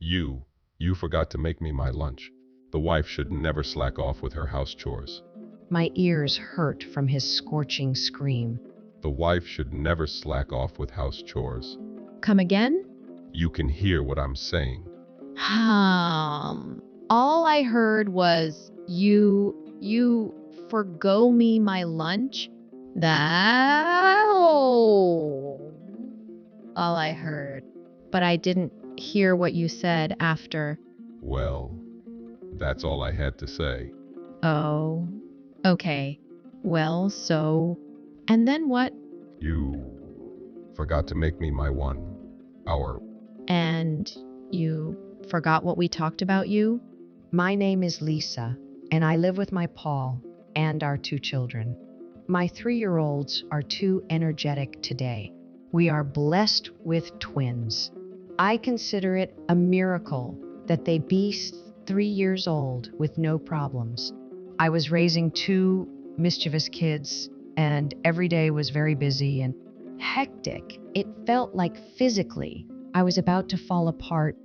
You forgot to make me my lunch. The wife should never slack off with her house chores. My ears hurt from his scorching scream. The wife should never slack off with house chores. Come again? You can hear what I'm saying. All I heard was you forgo me my lunch. That all I heard. But I didn't hear what you said after. Well, that's all I had to say. Oh, okay. Well, so. And then what? You forgot to make me my 1 hour. And you forgot what we talked about you? My name is Lisa, and I live with my Paul and our 2 children. My 3-year-olds are too energetic today. We are blessed with twins. I consider it a miracle that they be 3 years old with no problems. I was raising 2 mischievous kids, and every day was very busy and hectic. It felt like physically I was about to fall apart.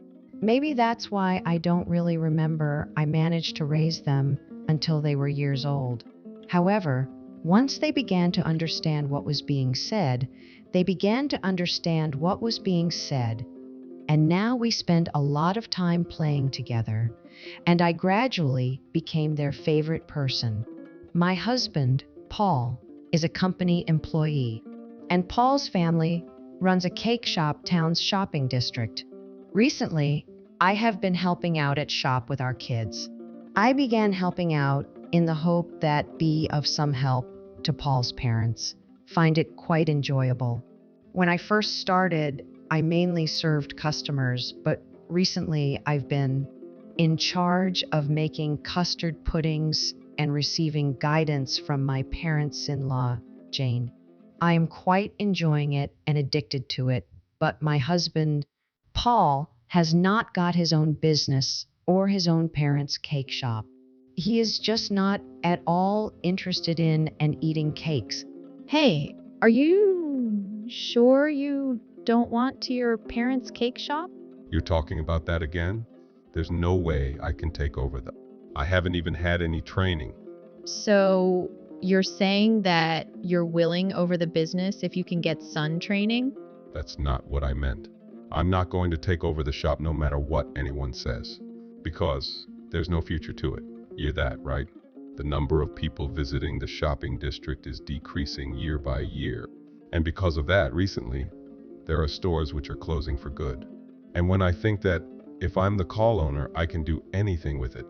Maybe that's why I don't really remember I managed to raise them until they were years old. However, once they began to understand what was being said, they began to understand what was being said. And now we spend a lot of time playing together, and I gradually became their favorite person. My husband, Paul, is a company employee, and Paul's family runs a cake shop town's shopping district. Recently, I have been helping out at shop with our kids. I began helping out in the hope that be of some help to Paul's parents. Find it quite enjoyable. When I first started, I mainly served customers, but recently I've been in charge of making custard puddings and receiving guidance from my parents-in-law, Jane. I am quite enjoying it and addicted to it, but my husband, Paul, has not got his own business or his own parents' cake shop. He is just not at all interested in and eating cakes. Hey, are you sure you don't want to your parents' cake shop? You're talking about that again? There's no way I can take over that. I haven't even had any training. So you're saying that you're willing over the business if you can get sun training? That's not what I meant. I'm not going to take over the shop no matter what anyone says, because there's no future to it. You're that, right? The number of people visiting the shopping district is decreasing year by year. And because of that, recently, there are stores which are closing for good. And when I think that if I'm the call owner, I can do anything with it,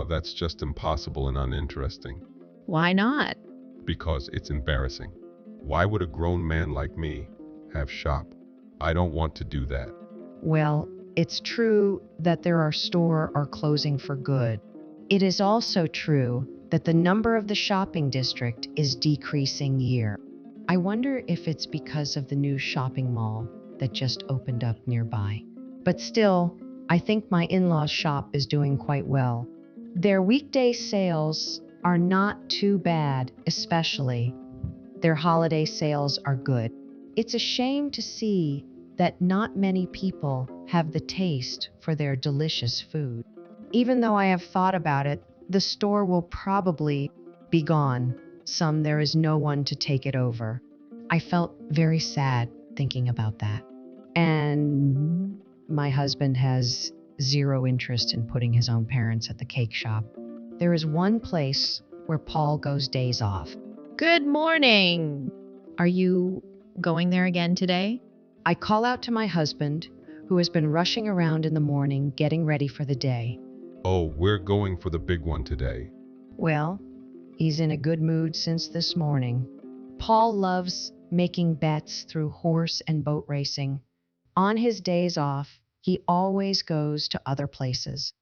that's just impossible and uninteresting. Why not? Because it's embarrassing. Why would a grown man like me have shop? I don't want to do that. Well, it's true that there are stores are closing for good. It is also true that the number of the shopping district is decreasing year. I wonder if it's because of the new shopping mall that just opened up nearby. But still, I think my in-laws' shop is doing quite well. Their weekday sales are not too bad, especially. Their holiday sales are good. It's a shame to see that not many people have the taste for their delicious food. Even though I have thought about it, the store will probably be gone. There is no one to take it over. I felt very sad thinking about that. And my husband has zero interest in putting his own parents at the cake shop. There is one place where Paul goes days off. Good morning. Are you going there again today? I call out to my husband, who has been rushing around in the morning getting ready for the day. Oh, we're going for the big one today. Well, he's in a good mood since this morning. Paul loves making bets through horse and boat racing. On his days off, he always goes to other places.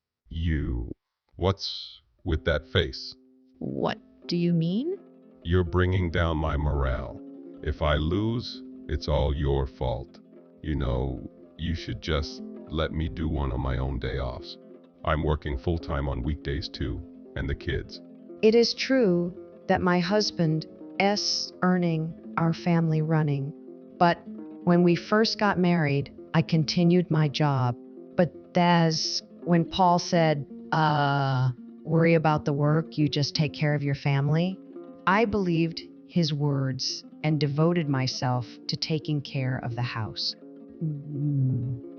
What's with that face? What do you mean? You're bringing down my morale. If I lose, it's all your fault. You should just let me do one on my own day offs. I'm working full-time on weekdays too, and the kids. It is true that my husband is earning our family running, but when we first got married, I continued my job, but That's when Paul said, worry about the work, you just take care of your family. I believed his words and devoted myself to taking care of the house,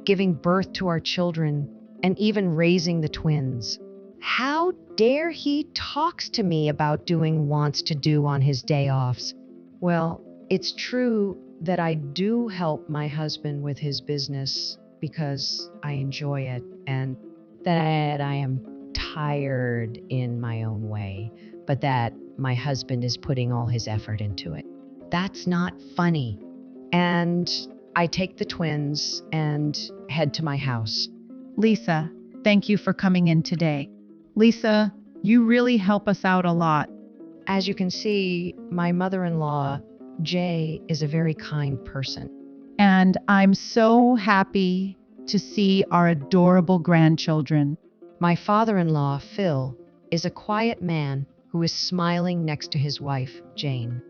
giving birth to our children, and even raising the twins. How dare he talks to me about doing wants to do on his day offs? Well, it's true that I do help my husband with his business because I enjoy it and that I am tired in my own way, but that my husband is putting all his effort into it. That's not funny. And I take the twins and head to my house. Lisa, thank you for coming in today. Lisa, you really help us out a lot. As you can see, my mother-in-law, Jay, is a very kind person. And I'm so happy to see our adorable grandchildren. My father-in-law, Phil, is a quiet man who is smiling next to his wife, Jane.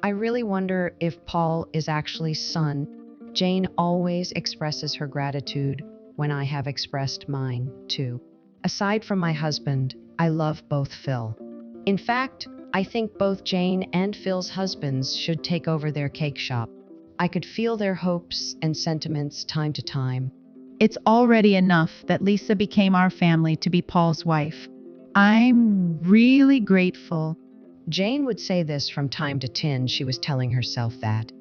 I really wonder if Paul is actually son. Jane always expresses her gratitude when I have expressed mine, too. Aside from my husband, I love both Phil. In fact, I think both Jane and Phil's husbands should take over their cake shop. I could feel their hopes and sentiments time to time. It's already enough that Lisa became our family to be Paul's wife. I'm really grateful. Jane would say this from time to time. She was telling herself that.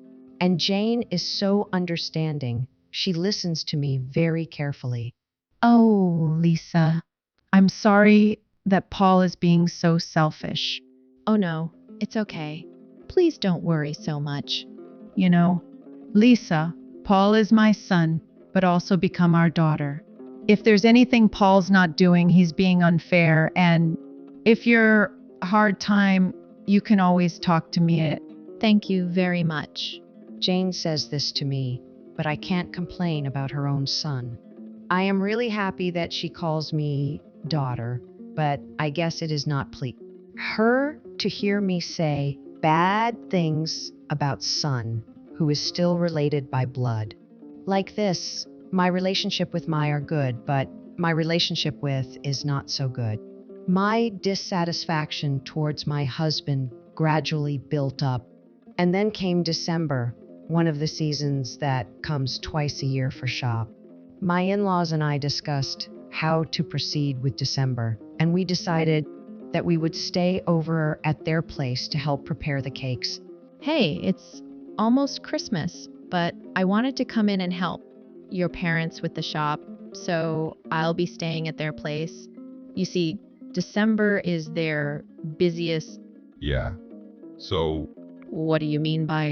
And Jane is so understanding. She listens to me very carefully. Oh, Lisa, I'm sorry that Paul is being so selfish. Oh no, it's okay. Please don't worry so much. You know, Lisa, Paul is my son, but also become our daughter. If there's anything Paul's not doing, he's being unfair. And if you're a hard time, you can always talk to me. Thank you very much. Jane says this to me, but I can't complain about her own son. I am really happy that she calls me daughter, but I guess it is not pleasing her to hear me say bad things about son, who is still related by blood. Like this, my relationship with Mai are good, but my relationship with is not so good. My dissatisfaction towards my husband gradually built up, and then came December, one of the seasons that comes twice a year for shop. My in-laws and I discussed how to proceed with December, and we decided that we would stay over at their place to help prepare the cakes. Hey, it's almost Christmas, but I wanted to come in and help your parents with the shop, so I'll be staying at their place. You see, December is their busiest. Yeah. So, What do you mean by,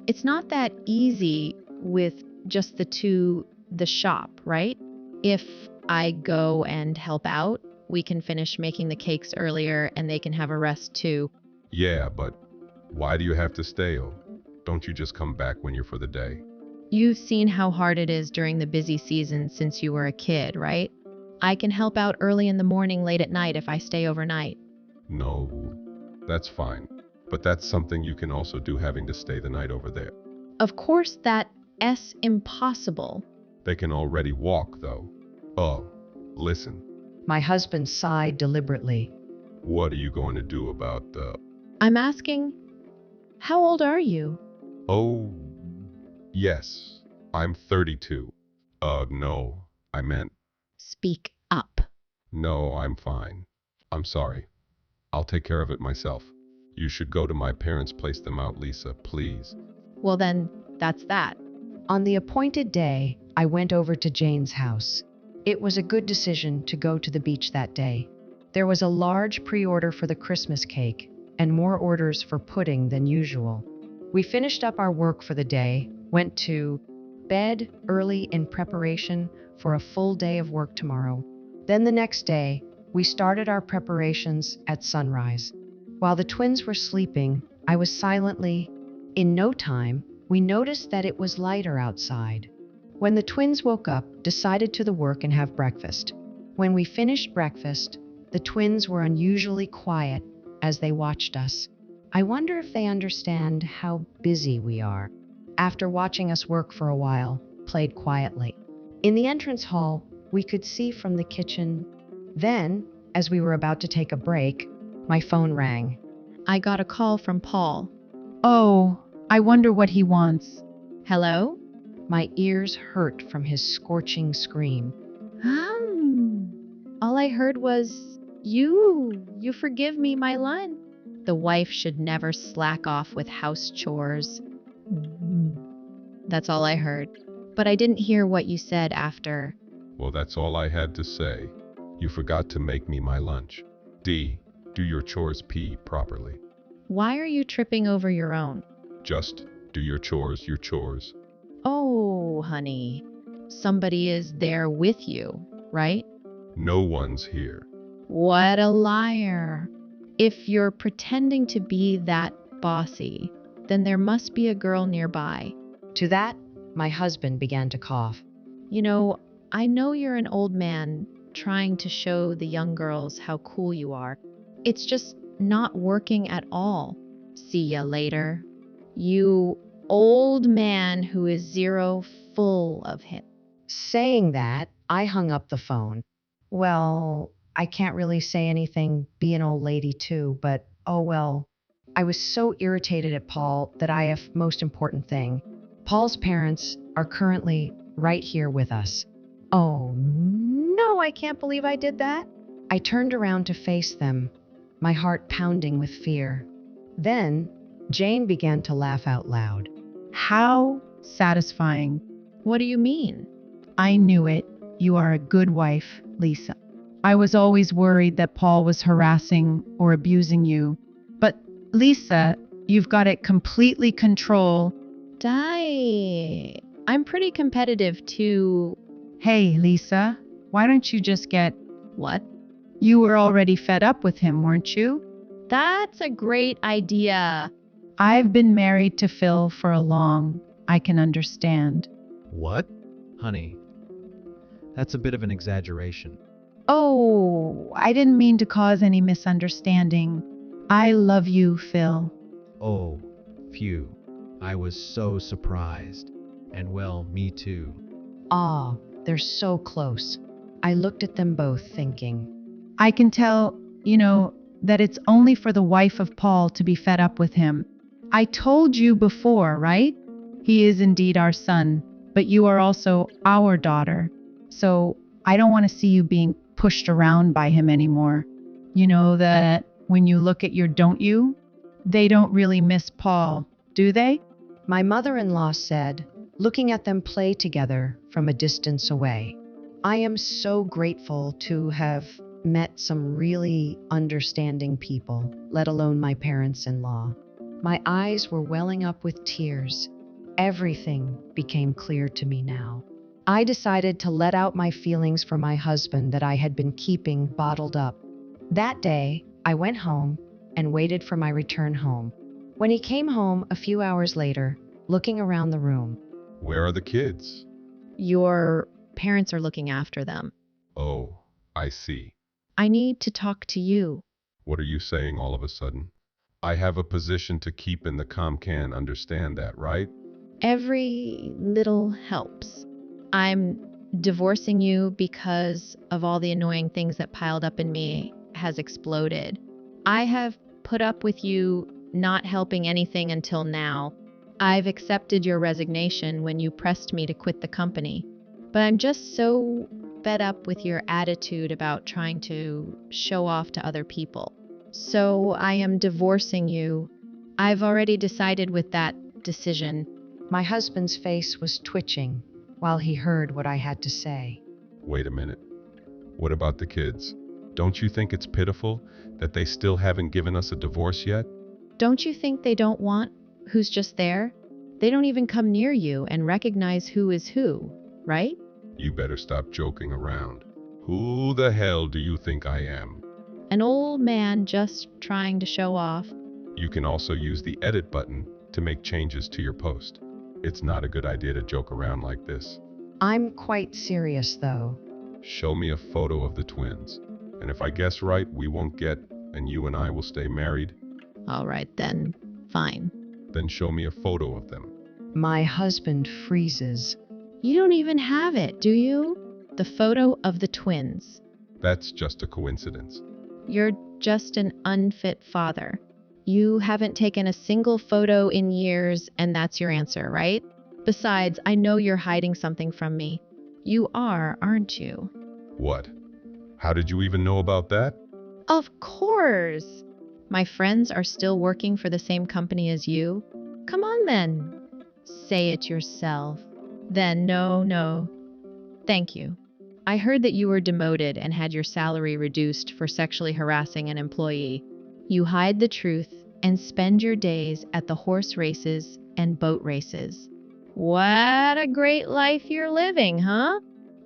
It's not that easy with just the shop, right? If I go and help out, we can finish making the cakes earlier and they can have a rest too. yeah, but why do you have to stay? Oh, don't you just come back when you're for the day? You've seen how hard it is during the busy season since you were a kid, right? I can help out early in the morning, late at night if I stay overnight. No, that's fine. But that's something you can also do having to stay the night over there. Of course, that's impossible. They can already walk, though. Oh, listen. My husband sighed deliberately. What are you going to do about the... I'm asking, how old are you? Oh, yes, I'm 32. No, I meant... Speak up. No, I'm fine. I'm sorry. I'll take care of it myself. You should go to my parents' place them out, Lisa, please. Well then, that's that. On the appointed day, I went over to Jane's house. It was a good decision to go to the beach that day. There was a large pre-order for the Christmas cake and more orders for pudding than usual. We finished up our work for the day, went to bed early in preparation for a full day of work tomorrow. Then the next day, we started our preparations at sunrise. While the twins were sleeping, I was silently. In no time, we noticed that it was lighter outside. When the twins woke up, decided to the work and have breakfast. When we finished breakfast, the twins were unusually quiet as they watched us. I wonder if they understand how busy we are. After watching us work for a while, played quietly. In the entrance hall, we could see from the kitchen. Then, as we were about to take a break, my phone rang. I got a call from Paul. Oh, I wonder what he wants. Hello? My ears hurt from his scorching scream. All I heard was, you forgive me my lunch. The wife should never slack off with house chores. That's all I heard. But I didn't hear what you said after. Well, that's all I had to say. You forgot to make me my lunch. D, do your chores P properly. Why are you tripping over your own? Just do your chores. Oh, honey. Somebody is there with you, right? No one's here. What a liar. If you're pretending to be that bossy, then there must be a girl nearby. To that, my husband began to cough. You know, I know you're an old man trying to show the young girls how cool you are. It's just not working at all. See ya later. You old man who is zero full of him. Saying that, I hung up the phone. Well, I can't really say anything, be an old lady too, but oh well. I was so irritated at Paul that I have most important thing. Paul's parents are currently right here with us. Oh no, I can't believe I did that. I turned around to face them, my heart pounding with fear. Then Jane began to laugh out loud. How satisfying. What do you mean? I knew it. You are a good wife, Lisa. I was always worried that Paul was harassing or abusing you. But Lisa, you've got it completely controlled. I'm pretty competitive too. Hey, Lisa, why don't you just get... What? You were already fed up with him, weren't you? That's a great idea. I've been married to Phil for a long. I can understand. What? Honey, that's a bit of an exaggeration. Oh, I didn't mean to cause any misunderstanding. I love you, Phil. Oh, phew. I was so surprised. And well, me too. Ah, they're so close. I looked at them both thinking. I can tell, that it's only for the wife of Paul to be fed up with him. I told you before, right? He is indeed our son, but you are also our daughter. So I don't want to see you being pushed around by him anymore. You know that when you look at your don't you, they don't really miss Paul, do they? My mother-in-law said, looking at them play together from a distance away. I am so grateful to have met some really understanding people, let alone my parents-in-law. My eyes were welling up with tears. Everything became clear to me now. I decided to let out my feelings for my husband that I had been keeping bottled up. That day, I went home and waited for my return home. When he came home a few hours later, looking around the room. Where are the kids? Your parents are looking after them. Oh, I see. I need to talk to you. What are you saying all of a sudden? I have a position to keep in the can understand that, right? Every little helps. I'm divorcing you because of all the annoying things that piled up in me has exploded. I have put up with you not helping anything until now. I've accepted your resignation when you pressed me to quit the company. But I'm just so fed up with your attitude about trying to show off to other people. So I am divorcing you. I've already decided with that decision. My husband's face was twitching while he heard what I had to say. Wait a minute. What about the kids? Don't you think it's pitiful that they still haven't given us a divorce yet? Don't you think they don't want who's just there? They don't even come near you and recognize who is who, right? You better stop joking around. Who the hell do you think I am? An old man just trying to show off. You can also use the edit button to make changes to your post. It's not a good idea to joke around like this. I'm quite serious, though. Show me a photo of the twins. And if I guess right, we won't get, and you and I will stay married. All right, then. Fine. Then show me a photo of them. My husband freezes. You don't even have it, do you? The photo of the twins. That's just a coincidence. You're just an unfit father. You haven't taken a single photo in years, and that's your answer, right? Besides, I know you're hiding something from me. You are, aren't you? What? How did you even know about that? Of course! My friends are still working for the same company as you. Come on then. Say it yourself. Then, no. Thank you. I heard that you were demoted and had your salary reduced for sexually harassing an employee. You hide the truth and spend your days at the horse races and boat races. What a great life you're living, huh?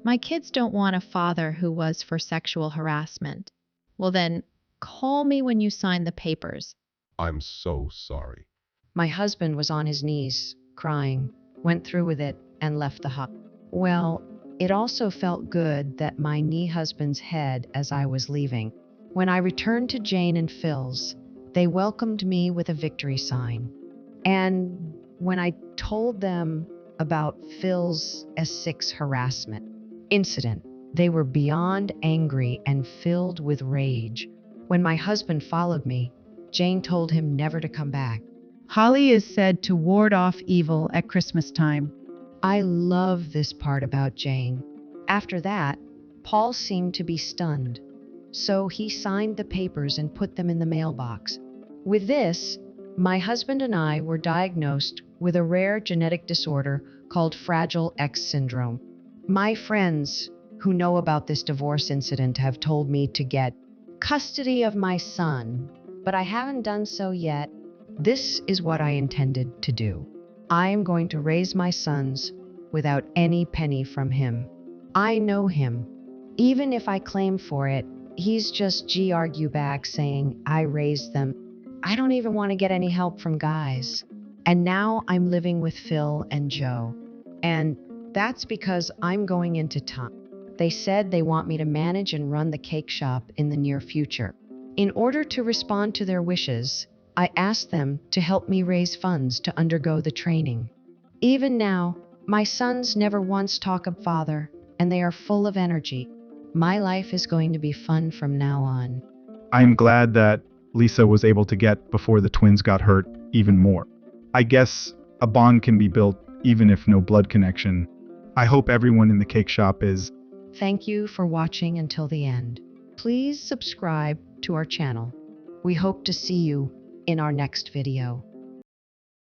My kids don't want a father who was for sexual harassment. Well then, call me when you sign the papers. I'm so sorry. My husband was on his knees, crying, went through with it, and left the hut. Well, it also felt good that my knee husband's head as I was leaving. When I returned to Jane and Phil's, they welcomed me with a victory sign. And when I told them about Phil's S6 harassment incident, they were beyond angry and filled with rage. When my husband followed me, Jane told him never to come back. Holly is said to ward off evil at Christmas time. I love this part about Jane. After that, Paul seemed to be stunned, so he signed the papers and put them in the mailbox. With this, my husband and I were diagnosed with a rare genetic disorder called Fragile X syndrome. My friends who know about this divorce incident have told me to get custody of my son, but I haven't done so yet. This is what I intended to do. I am going to raise my sons without any penny from him. I know him. Even if I claim for it, he's just argue back saying I raised them. I don't even want to get any help from guys. And now I'm living with Phil and Joe. And that's because I'm going into town. They said they want me to manage and run the cake shop in the near future. In order to respond to their wishes, I asked them to help me raise funds to undergo the training. Even now, my sons never once talk of father, and they are full of energy. My life is going to be fun from now on. I'm glad that Lisa was able to get before the twins got hurt even more. I guess a bond can be built even if no blood connection. I hope everyone in the cake shop is. Thank you for watching until the end. Please subscribe to our channel. We hope to see you in our next video.